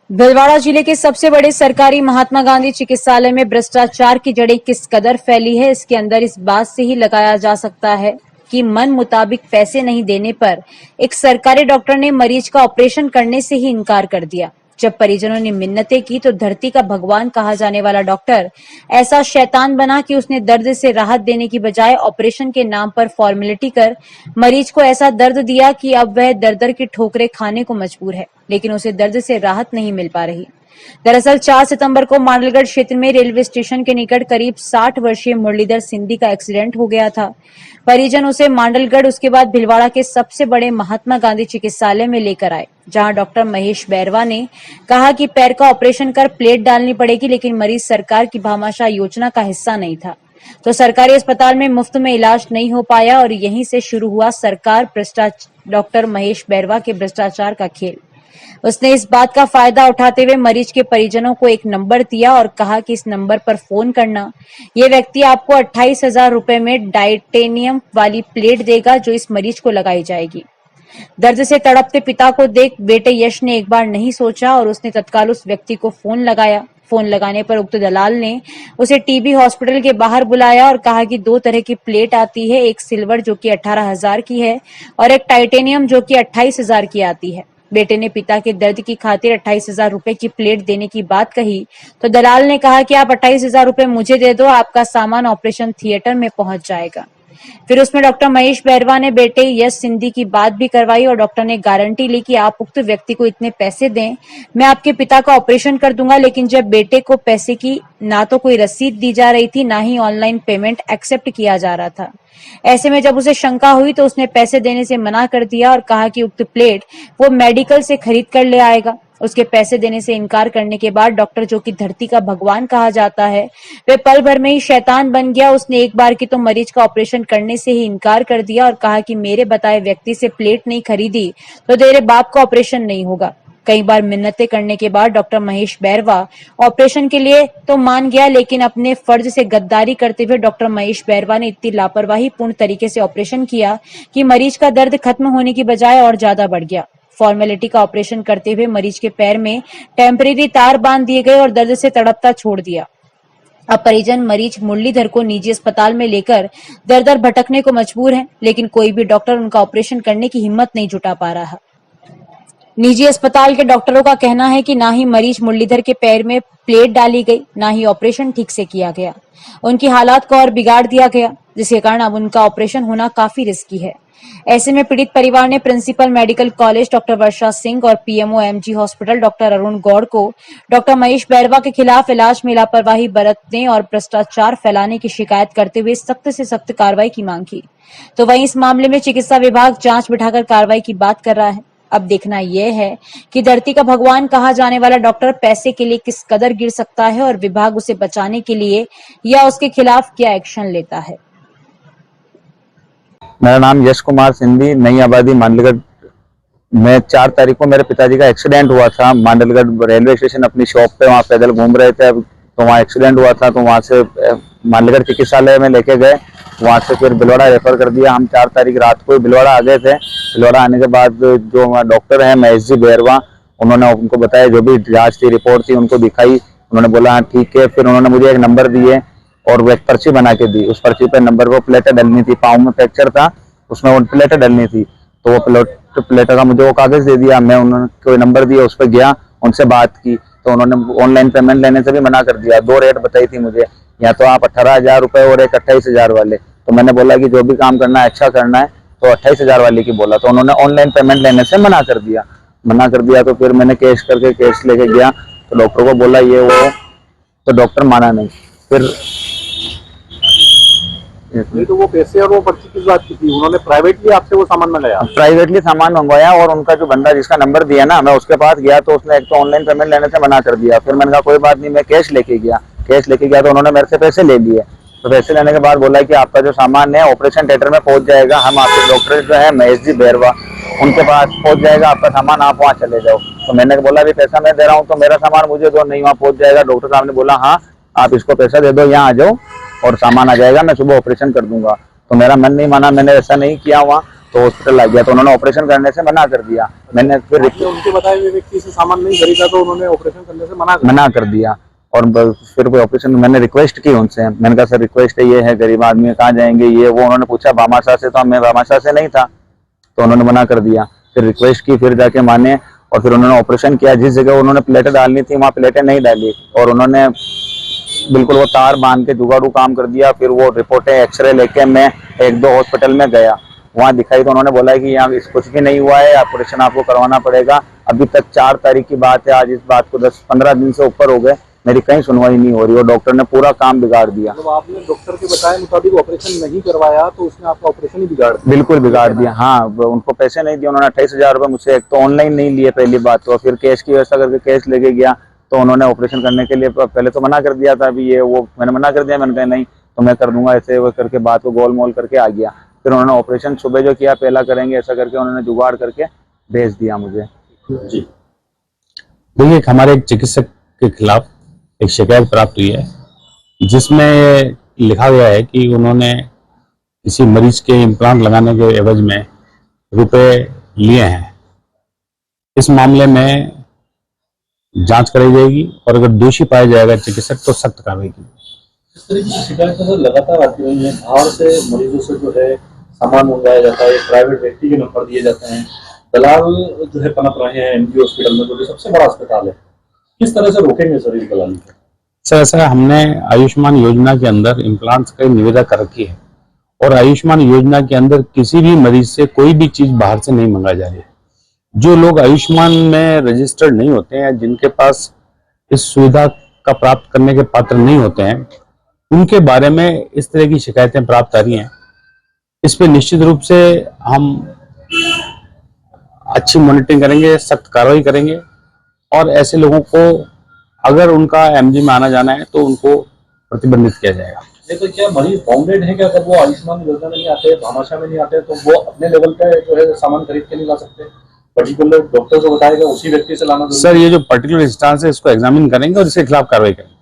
भीलवाड़ा जिले के सबसे बड़े सरकारी महात्मा गांधी चिकित्सालय में भ्रष्टाचार की जड़ें किस कदर फैली है, इसके अंदर इस बात से ही लगाया जा सकता है कि मन मुताबिक पैसे नहीं देने पर एक सरकारी डॉक्टर ने मरीज का ऑपरेशन करने से ही इनकार कर दिया। जब परिजनों ने मिन्नतें की तो धरती का भगवान कहा जाने वाला डॉक्टर ऐसा शैतान बना कि उसने दर्द से राहत देने की बजाय ऑपरेशन के नाम पर फॉर्मेलिटी कर मरीज को ऐसा दर्द दिया कि अब वह दर दर की ठोकरें खाने को मजबूर है, लेकिन उसे दर्द से राहत नहीं मिल पा रही। दरअसल 4 सितंबर को मांडलगढ़ क्षेत्र में रेलवे स्टेशन के निकट करीब 60 वर्षीय मुरलीधर सिंधी का एक्सीडेंट हो गया था। परिजन उसे मांडलगढ़ उसके बाद भीलवाड़ा के सबसे बड़े महात्मा गांधी चिकित्सालय में लेकर आए, जहां डॉक्टर महेश बैरवा ने कहा कि पैर का ऑपरेशन कर प्लेट डालनी पड़ेगी, लेकिन मरीज सरकार की भामाशाह योजना का हिस्सा नहीं था, तो सरकारी अस्पताल में मुफ्त में इलाज नहीं हो पाया और यहीं से शुरू हुआ डॉक्टर महेश बैरवा के भ्रष्टाचार का खेल। उसने इस बात का फायदा उठाते हुए मरीज के परिजनों को एक नंबर दिया और कहा कि इस नंबर पर फोन करना, ये व्यक्ति आपको 28,000 रुपए में टाइटेनियम वाली प्लेट देगा जो इस मरीज को लगाई जाएगी। दर्द से तड़पते पिता को देख बेटे यश ने एक बार नहीं सोचा और उसने तत्काल उस व्यक्ति को फोन लगाया। फोन लगाने पर उक्त दलाल ने उसे टीबी हॉस्पिटल के बाहर बुलाया और कहा कि 2 तरह की प्लेट आती है, एक सिल्वर जो कि 18,000 की है और एक टाइटेनियम जो कि 28,000 की आती है। बेटे ने पिता के दर्द की खातिर 28,000 रुपए की प्लेट देने की बात कही तो दलाल ने कहा कि आप 28,000 रुपए मुझे दे दो, आपका सामान ऑपरेशन थिएटर में पहुंच जाएगा। फिर उसमें डॉक्टर महेश बैरवा ने बेटे यश सिंधी की बात भी करवाई और डॉक्टर ने गारंटी ली कि आप उक्त व्यक्ति को इतने पैसे दें, मैं आपके पिता का ऑपरेशन कर दूंगा। लेकिन जब बेटे को पैसे की ना तो कोई रसीद दी जा रही थी, ना ही ऑनलाइन पेमेंट एक्सेप्ट किया जा रहा था। ऐसे में जब उसे शंका हुई तो उसने पैसे देने से मना कर दिया और कहा कि उक्त प्लेट वो मेडिकल से खरीद कर ले आएगा। उसके पैसे देने से इनकार करने के बाद डॉक्टर, जो कि धरती का भगवान कहा जाता है, वे पल भर में ही शैतान बन गया। उसने एक बार की तो मरीज का ऑपरेशन करने से ही इनकार कर दिया और कहा कि मेरे बताए व्यक्ति से प्लेट नहीं खरीदी तो तेरे बाप का ऑपरेशन नहीं होगा। कई बार मिन्नतें करने के बाद डॉक्टर महेश बैरवा ऑपरेशन के लिए तो मान गया, लेकिन अपने फर्ज से गद्दारी करते हुए डॉक्टर महेश बैरवा ने इतनी लापरवाही पूर्ण तरीके से ऑपरेशन किया कि मरीज का दर्द खत्म होने की बजाय और ज्यादा बढ़ गया। फॉर्मेलिटी का ऑपरेशन करते हुए मरीज के पैर में टेम्परेरी तार बांध दिए गए और दर्द से तड़पता छोड़ दिया। अब परिजन मरीज मुरलीधर को निजी अस्पताल में लेकर दर दर भटकने को मजबूर है, लेकिन कोई भी डॉक्टर उनका ऑपरेशन करने की हिम्मत नहीं जुटा पा रहा। निजी अस्पताल के डॉक्टरों का कहना है कि ना ही मरीज मुरलीधर के पैर में प्लेट डाली गई, ना ही ऑपरेशन ठीक से किया गया। उनकी हालात को और बिगाड़ दिया गया, जिसके कारण अब उनका ऑपरेशन होना काफी रिस्की है। ऐसे में पीड़ित परिवार ने principal medical college doctor Varsha Singh और PMO MG hospital doctor Arun Gaur को डॉक्टर महेश बैरवा के खिलाफ इलाज में लापरवाही बरतने और भ्रष्टाचार फैलाने की शिकायत करते हुए सख्त से सख्त कार्रवाई की मांग की। तो वहीं इस मामले में चिकित्सा विभाग जांच बिठाकर कार्रवाई की बात कर रहा है। अब देखना यह है कि धरती का भगवान कहा जाने वाला डॉक्टर पैसे के लिए किस कदर गिर सकता है और विभाग उसे बचाने के लिए या उसके खिलाफ क्या एक्शन लेता है। मेरा नाम यश कुमार सिंधी, नई आबादी मांडलगढ़ में 4 तारीख को मेरे पिताजी का एक्सीडेंट हुआ था। मांडलगढ़ रेलवे स्टेशन अपनी शॉप पे वहाँ पैदल घूम रहे थे, तो वहाँ एक्सीडेंट हुआ था, तो वहाँ से मांडलगढ़ चिकित्सालय में लेके गए। वहाँ से फिर भीलवाड़ा रेफर कर दिया। हम 4 तारीख रात को भीलवाड़ा आ गए थे। भीलवाड़ा आने के बाद जो डॉक्टर है महेश जी बैरवा, उन्होंने उनको बताया, जो भी जांच थी रिपोर्ट थी उनको दिखाई। उन्होंने बोला हाँ ठीक है। फिर उन्होंने मुझे एक नंबर दिए और वो एक पर्ची बना के दी। उस पर्ची पे नंबर वो प्लेटें डलनी थी, पाँव में फ्रैक्चर था, उसमें वो प्लेटें डलनी थी, तो वो प्लेटर का मुझे वो कागज दे दिया। मैं उन्होंने कोई नंबर दिया, उस पर गया, उनसे बात की, तो उन्होंने ऑनलाइन पेमेंट लेने से भी मना कर दिया। 2 रेट बताई थी मुझे, या तो आप 18,000 रुपए और एक 28,000 वाले। तो मैंने बोला कि जो भी काम करना है अच्छा करना है, तो 28,000 वाले की बोला, तो उन्होंने ऑनलाइन पेमेंट लेने से मना कर दिया। तो फिर मैंने केस लेके गया, तो डॉक्टर को बोला ये वो, तो डॉक्टर माना नहीं। फिर नहीं तो वो पैसे और वो पर्ची किस बात की थी? उन्होंने प्राइवेटली आपसे वो सामान मंगाया? प्राइवेटली सामान मंगवाया और उनका जो बंदा जिसका नंबर दिया ना, मैं उसके पास गया तो उसने एक तो ऑनलाइन पेमेंट लेने से मना कर दिया। फिर मैंने कहा कोई बात नहीं, मैं कैश लेके गया तो उन्होंने मेरे से पैसे ले लिए। तो पैसे लेने के बाद बोला कि आपका जो सामान है ऑपरेशन थिएटर में पहुंच जाएगा, हम आपके डॉक्टर जो है महेश जी बैरवा, उनके पास पहुंच जाएगा आपका सामान, आप वहाँ चले जाओ। तो मैंने बोला भी पैसा मैं दे रहा हूँ तो मेरा सामान मुझे दो, नहीं वहाँ पहुंच जाएगा। डॉक्टर साहब ने बोला हाँ आप इसको पैसा दे दो, यहाँ आ जाओ और सामान आ जाएगा, मैं सुबह ऑपरेशन कर दूंगा। तो मेरा मन नहीं माना, मैंने ऐसा नहीं किया वहाँ। तो हॉस्पिटल ला गया तो उन्होंने ऑपरेशन करने से मना कर दिया। मैंने फिर आपने उनके बताए हुए व्यक्ति से सामान नहीं खरीदा तो उन्होंने ऑपरेशन करने से मना कर दिया। और फिर कोई ऑपरेशन मैंने रिक्वेस्ट की उनसे, मैंने कहा सर रिक्वेस्ट ये है, गरीब आदमी कहाँ जाएंगे ये वो। उन्होंने पूछा भामाशाह से, तो मैं भामाशाह से नहीं था तो उन्होंने मना कर दिया। फिर रिक्वेस्ट की, फिर जाके माने और फिर उन्होंने ऑपरेशन किया। जिस जगह उन्होंने प्लेटें डालनी थी वहाँ प्लेटें नहीं डाली और उन्होंने बिल्कुल वो तार बांध के जुगाड़ू काम कर दिया। फिर वो रिपोर्टें एक्सरे लेके मैं 1-2 हॉस्पिटल में गया, वहाँ दिखाई तो उन्होंने बोला है कि यहाँ कुछ भी नहीं हुआ है, ऑपरेशन आपको करवाना पड़ेगा। अभी तक 4 तारीख की बात है, आज इस बात को 10-15 दिन से ऊपर हो गए, मेरी कहीं सुनवाई नहीं हो रही और डॉक्टर ने पूरा काम बिगाड़ दिया। मतलब आपने डॉक्टर के बताए मुताबिक ऑपरेशन नहीं करवाया तो उसने आपका ऑपरेशन ही बिगाड़ दिया? बिल्कुल बिगाड़ दिया। हाँ, उनको पैसे नहीं दिए उन्होंने। 28,000 रुपये मुझसे एक तो ऑनलाइन नहीं लिए पहली बात, तो फिर कैश की व्यवस्था करके कैश लेके गया तो उन्होंने ऑपरेशन करने के लिए पहले तो मना कर दिया था। अभी ये वो मैंने मना कर दिया, मैंने कहा नहीं तो मैं कर दूंगा, ऐसे वो करके बात को गोल मोल करके आ गया। फिर उन्होंने ऑपरेशन सुबह जो किया पहला करेंगे ऐसा करके उन्होंने जुगाड़ करके भेज दिया मुझे। जी देखिए, हमारे एक चिकित्सक के खिलाफ एक शिकायत प्राप्त हुई है जिसमें लिखा गया है कि उन्होंने किसी मरीज के इम्प्लांट लगाने के एवज में रुपए लिए हैं। इस मामले में जांच कराई जाएगी और अगर दोषी पाया जाएगा चिकित्सक तो सख्त कार्रवाई की। इस तरह की शिकायतें तो लगातार आती रही हैं। बाहर से मरीजों से जो है सामान मंगवाया जाता है, प्राइवेट व्यक्ति के नंबर दिए जाते हैं, दलाल जो है पनप रहे हैं एमजी हॉस्पिटल में, जो कि सबसे बड़ा अस्पताल है। किस तरह से रोकेंगे सर इस दलाली को? सर ऐसा हमने आयुष्मान योजना के अंदर इम्प्लांट्स की निविदा कर रखी है और आयुष्मान योजना के अंदर किसी भी मरीज से कोई भी चीज बाहर से नहीं मंगाई जा रही है। जो लोग आयुष्मान में रजिस्टर्ड नहीं होते हैं, जिनके पास इस सुविधा का प्राप्त करने के पात्र नहीं होते हैं, उनके बारे में इस तरह की शिकायतें प्राप्त आ रही हैं। इस पे निश्चित रूप से हम अच्छी मॉनिटरिंग करेंगे, सख्त कार्रवाई करेंगे और ऐसे लोगों को अगर उनका एमजी में आना जाना है तो उनको प्रतिबंधित किया जाएगा। नहीं तो क्या मरीज बाउंडेड है क्या? अगर वो आयुष्मान योजना में नहीं आते, भामाशाह में नहीं आते, तो वो अपने लेवल पे जो है सामान खरीद के नहीं ला सकते? पर्टिकुलर डॉक्टर जो बताएगा उसी व्यक्ति से लाना? सर ये जो पर्टिकुलर इंस्टांस है इसको एग्जामिन करेंगे और इसके खिलाफ कार्रवाई करेंगे।